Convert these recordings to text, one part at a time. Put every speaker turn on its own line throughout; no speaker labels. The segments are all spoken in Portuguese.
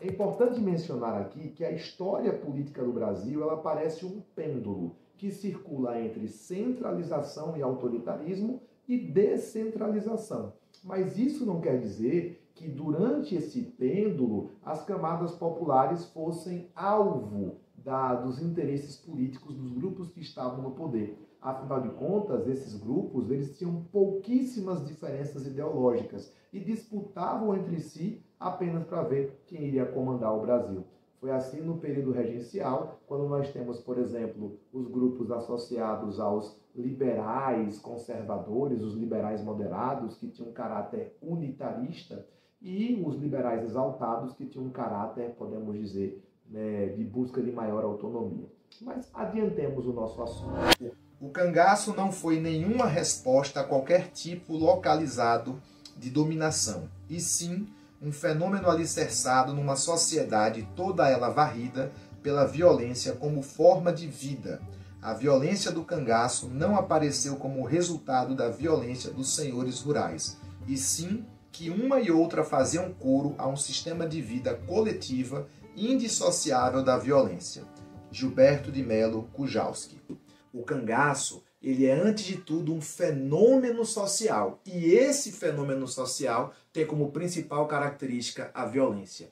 É importante mencionar aqui que a história política do Brasil ela parece um pêndulo que circula entre centralização e autoritarismo e descentralização. Mas isso não quer dizer que durante esse pêndulo as camadas populares fossem alvo dos interesses políticos dos grupos que estavam no poder. Afinal de contas, esses grupos eles tinham pouquíssimas diferenças ideológicas e disputavam entre si apenas para ver quem iria comandar o Brasil. Foi assim no período regencial, quando nós temos, por exemplo, os grupos associados aos liberais conservadores, os liberais moderados, que tinham um caráter unitarista, e os liberais exaltados, que tinham um caráter, podemos dizer, de busca de maior autonomia. Mas adiantemos o nosso assunto.
O cangaço não foi nenhuma resposta a qualquer tipo localizado de dominação, e sim um fenômeno alicerçado numa sociedade toda ela varrida pela violência como forma de vida. A violência do cangaço não apareceu como resultado da violência dos senhores rurais, e sim que uma e outra faziam coro a um sistema de vida coletiva indissociável da violência. Gilberto de Melo Kujalski. O cangaço, ele é antes de tudo um fenômeno social, e esse fenômeno social tem como principal característica a violência.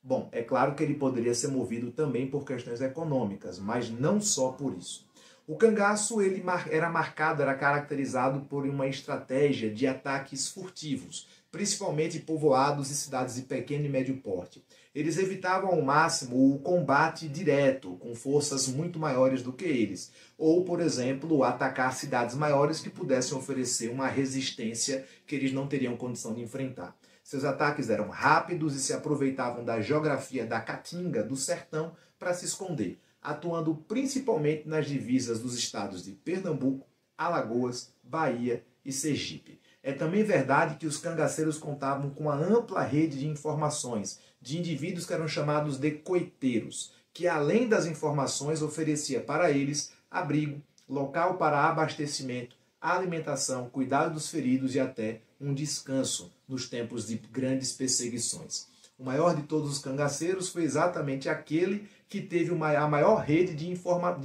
Bom, é claro que ele poderia ser movido também por questões econômicas, mas não só por isso. O cangaço ele era caracterizado por uma estratégia de ataques furtivos, principalmente povoados e cidades de pequeno e médio porte. Eles evitavam ao máximo o combate direto, com forças muito maiores do que eles. Ou, por exemplo, atacar cidades maiores que pudessem oferecer uma resistência que eles não teriam condição de enfrentar. Seus ataques eram rápidos e se aproveitavam da geografia da caatinga, do sertão, para se esconder, atuando principalmente nas divisas dos estados de Pernambuco, Alagoas, Bahia e Sergipe. É também verdade que os cangaceiros contavam com uma ampla rede de informações, de indivíduos que eram chamados de coiteiros, que além das informações oferecia para eles abrigo, local para abastecimento, alimentação, cuidado dos feridos e até um descanso nos tempos de grandes perseguições. O maior de todos os cangaceiros foi exatamente aquele que teve a maior rede de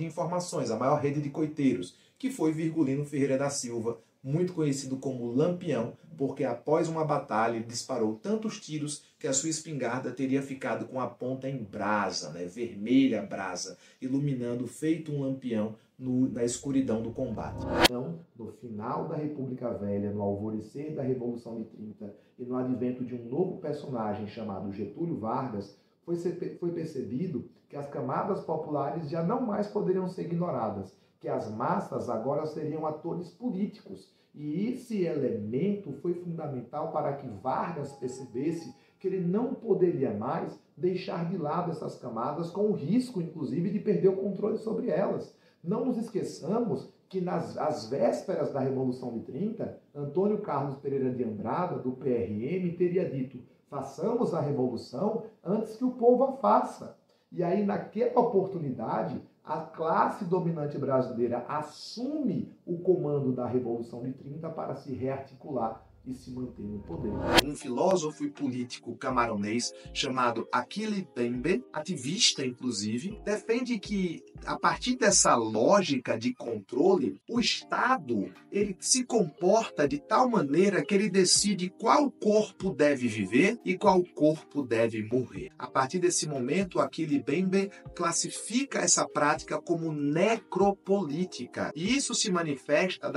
informações, a maior rede de coiteiros, que foi Virgulino Ferreira da Silva, muito conhecido como Lampião, porque após uma batalha ele disparou tantos tiros que a sua espingarda teria ficado com a ponta em brasa, vermelha brasa, iluminando feito um lampião na escuridão do combate.
Então, no final da República Velha, no alvorecer da Revolução de 30 e no advento de um novo personagem chamado Getúlio Vargas, foi percebido que as camadas populares já não mais poderiam ser ignoradas, que as massas agora seriam atores políticos. E esse elemento foi fundamental para que Vargas percebesse que ele não poderia mais deixar de lado essas camadas, com o risco, inclusive, de perder o controle sobre elas. Não nos esqueçamos que às vésperas da Revolução de 30, Antônio Carlos Pereira de Andrada, do PRM, teria dito: façamos a revolução antes que o povo a faça. E aí, naquela oportunidade, a classe dominante brasileira assume o comando da Revolução de 30 para se rearticular e se manter no poder.
Um filósofo e político camaronês chamado Achille Mbembe, ativista inclusive, defende que a partir dessa lógica de controle, o Estado ele se comporta de tal maneira que ele decide qual corpo deve viver e qual corpo deve morrer. A partir desse momento, Achille Mbembe classifica essa prática como necropolítica. E isso se manifesta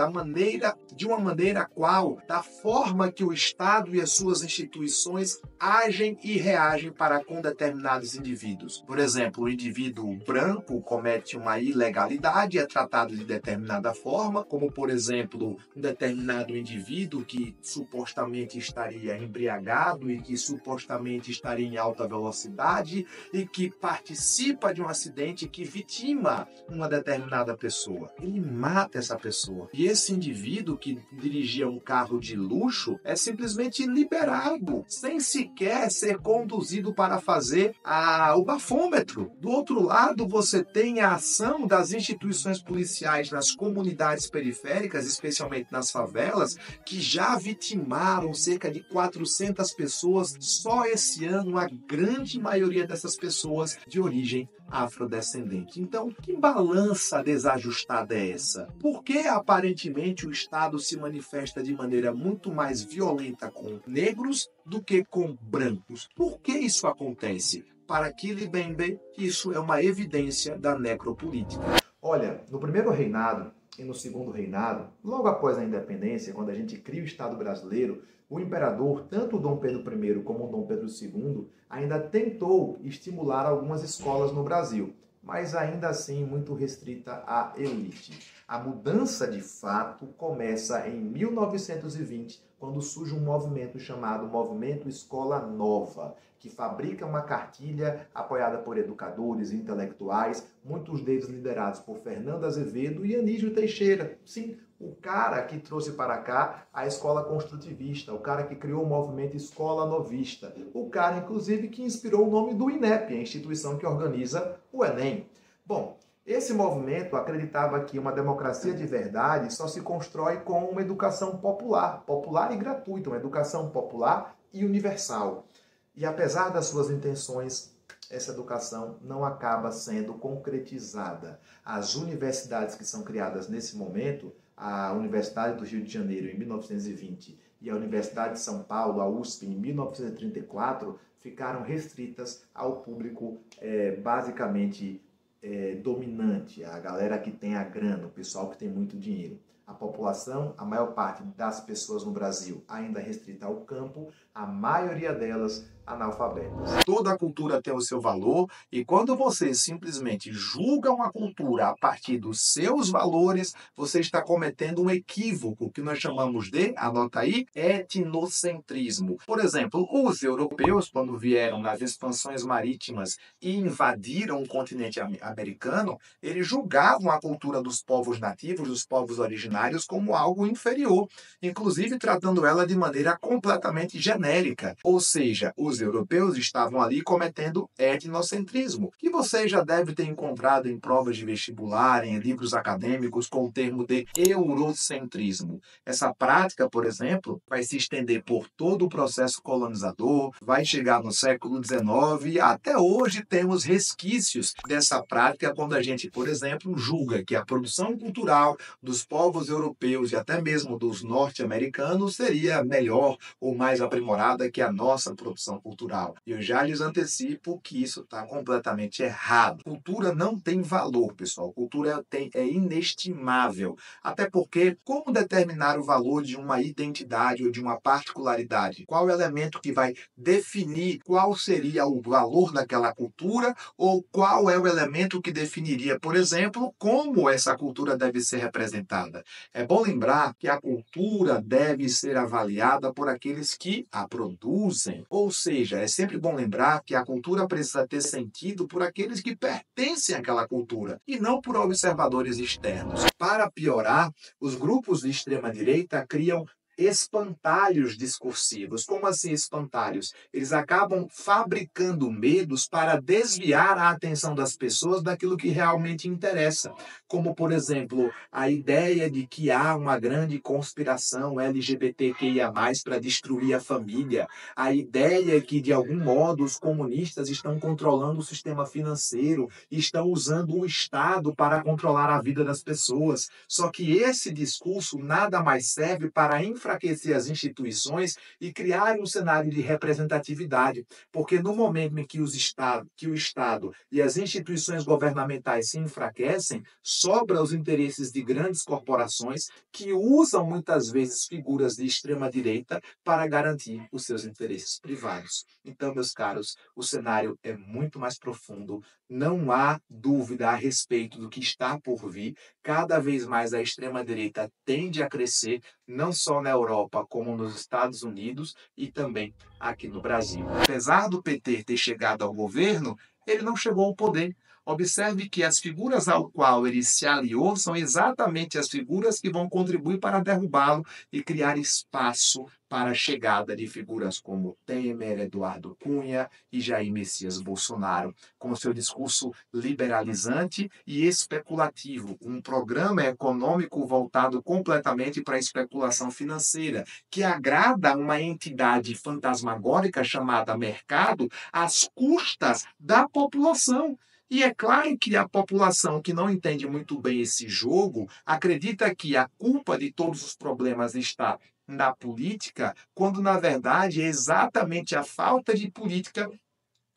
de uma maneira qual, da forma que o Estado e as suas instituições agem e reagem para com determinados indivíduos. Por exemplo, o indivíduo branco comete uma ilegalidade, é tratado de determinada forma, como, por exemplo, um determinado indivíduo que supostamente estaria embriagado e que supostamente estaria em alta velocidade e que participa de um acidente que vitima uma determinada pessoa. Ele mata essa pessoa. E esse indivíduo que dirigia um carro de luxo, luxo é simplesmente liberado, sem sequer ser conduzido para fazer o bafômetro. Do outro lado, você tem a ação das instituições policiais nas comunidades periféricas, especialmente nas favelas, que já vitimaram cerca de 400 pessoas só esse ano, a grande maioria dessas pessoas de origem afrodescendente. Então, que balança desajustada é essa? Por que aparentemente o Estado se manifesta de maneira muito mais violenta com negros do que com brancos? Por que isso acontece? Para Kili Bembe, isso é uma evidência da necropolítica.
Olha, no primeiro reinado e no segundo reinado, logo após a independência, quando a gente cria o Estado brasileiro, o imperador, tanto Dom Pedro I como Dom Pedro II, ainda tentou estimular algumas escolas no Brasil, mas ainda assim muito restrita à elite. A mudança de fato começa em 1920, quando surge um movimento chamado Movimento Escola Nova, que fabrica uma cartilha apoiada por educadores e intelectuais, muitos deles liderados por Fernando Azevedo e Anísio Teixeira. Sim, o cara que trouxe para cá a escola construtivista, o cara que criou o movimento Escola Novista, o cara, inclusive, que inspirou o nome do INEP, a instituição que organiza o Enem. Bom, esse movimento acreditava que uma democracia de verdade só se constrói com uma educação popular, popular e gratuita, uma educação popular e universal. E apesar das suas intenções, essa educação não acaba sendo concretizada. As universidades que são criadas nesse momento, a Universidade do Rio de Janeiro em 1920 e a Universidade de São Paulo, a USP, em 1934, ficaram restritas ao público basicamente dominante, a galera que tem a grana, o pessoal que tem muito dinheiro. A população, a maior parte das pessoas no Brasil ainda restrita ao campo, a maioria delas analfabetas.
Toda a cultura tem o seu valor e quando você simplesmente julga uma cultura a partir dos seus valores, você está cometendo um equívoco que nós chamamos de, anota aí, etnocentrismo. Por exemplo, os europeus, quando vieram nas expansões marítimas e invadiram o continente americano, eles julgavam a cultura dos povos nativos, dos povos originários, como algo inferior, inclusive tratando ela de maneira completamente genérica. Ou seja, os europeus estavam ali cometendo etnocentrismo, que você já deve ter encontrado em provas de vestibular, em livros acadêmicos, com o termo de eurocentrismo. Essa prática, por exemplo, vai se estender por todo o processo colonizador, vai chegar no século XIX e até hoje temos resquícios dessa prática quando a gente, por exemplo, julga que a produção cultural dos povos europeus e até mesmo dos norte-americanos seria melhor ou mais aprimorada que a nossa produção cultural. E eu já lhes antecipo que isso está completamente errado. Cultura não tem valor, pessoal. Cultura é inestimável. Até porque, como determinar o valor de uma identidade ou de uma particularidade? Qual o elemento que vai definir qual seria o valor daquela cultura ou qual é o elemento que definiria, por exemplo, como essa cultura deve ser representada? É bom lembrar que a cultura deve ser avaliada por aqueles que a produzem. Ou seja, é sempre bom lembrar que a cultura precisa ter sentido por aqueles que pertencem àquela cultura e não por observadores externos. Para piorar, os grupos de extrema-direita criam espantalhos discursivos. Como assim espantalhos? Eles acabam fabricando medos para desviar a atenção das pessoas daquilo que realmente interessa. Como, por exemplo, a ideia de que há uma grande conspiração LGBTQIA+, para destruir a família. A ideia que, de algum modo, os comunistas estão controlando o sistema financeiro e estão usando o Estado para controlar a vida das pessoas. Só que esse discurso nada mais serve para enfraquecer as instituições e criar um cenário de representatividade, porque no momento em que o Estado e as instituições governamentais se enfraquecem, sobra os interesses de grandes corporações que usam muitas vezes figuras de extrema-direita para garantir os seus interesses privados. Então, meus caros, o cenário é muito mais profundo, não há dúvida a respeito do que está por vir. Cada vez mais a extrema-direita tende a crescer, não só na Europa, como nos Estados Unidos e também aqui no Brasil. Apesar do PT ter chegado ao governo, ele não chegou ao poder.
Observe que as figuras ao qual ele se aliou são exatamente as figuras que vão contribuir para derrubá-lo e criar espaço para a chegada de figuras como Temer, Eduardo Cunha e Jair Messias Bolsonaro, com seu discurso liberalizante e especulativo, um programa econômico voltado completamente para a especulação financeira, que agrada uma entidade fantasmagórica chamada mercado às custas da população. E é claro que a população que não entende muito bem esse jogo acredita que a culpa de todos os problemas está na política, quando na verdade é exatamente a falta de política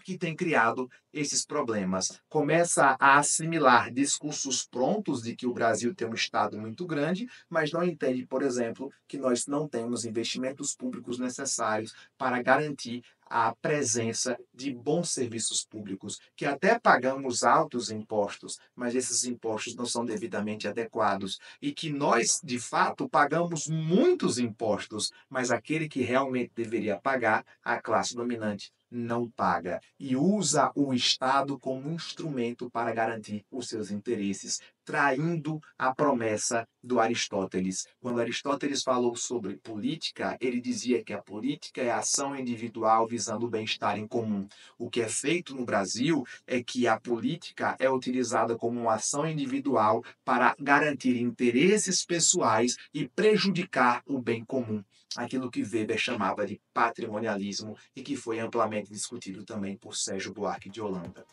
que tem criado esses problemas. Começa a assimilar discursos prontos de que o Brasil tem um Estado muito grande, mas não entende, por exemplo, que nós não temos investimentos públicos necessários para garantir a presença de bons serviços públicos, que até pagamos altos impostos, mas esses impostos não são devidamente adequados, e que nós, de fato, pagamos muitos impostos, mas aquele que realmente deveria pagar, a classe dominante, não paga e usa o Estado como instrumento para garantir os seus interesses, traindo a promessa do Aristóteles. Quando Aristóteles falou sobre política, ele dizia que a política é a ação individual visando o bem-estar em comum. O que é feito no Brasil é que a política é utilizada como uma ação individual para garantir interesses pessoais e prejudicar o bem comum. Aquilo que Weber chamava de patrimonialismo e que foi amplamente discutido também por Sérgio Buarque de Holanda.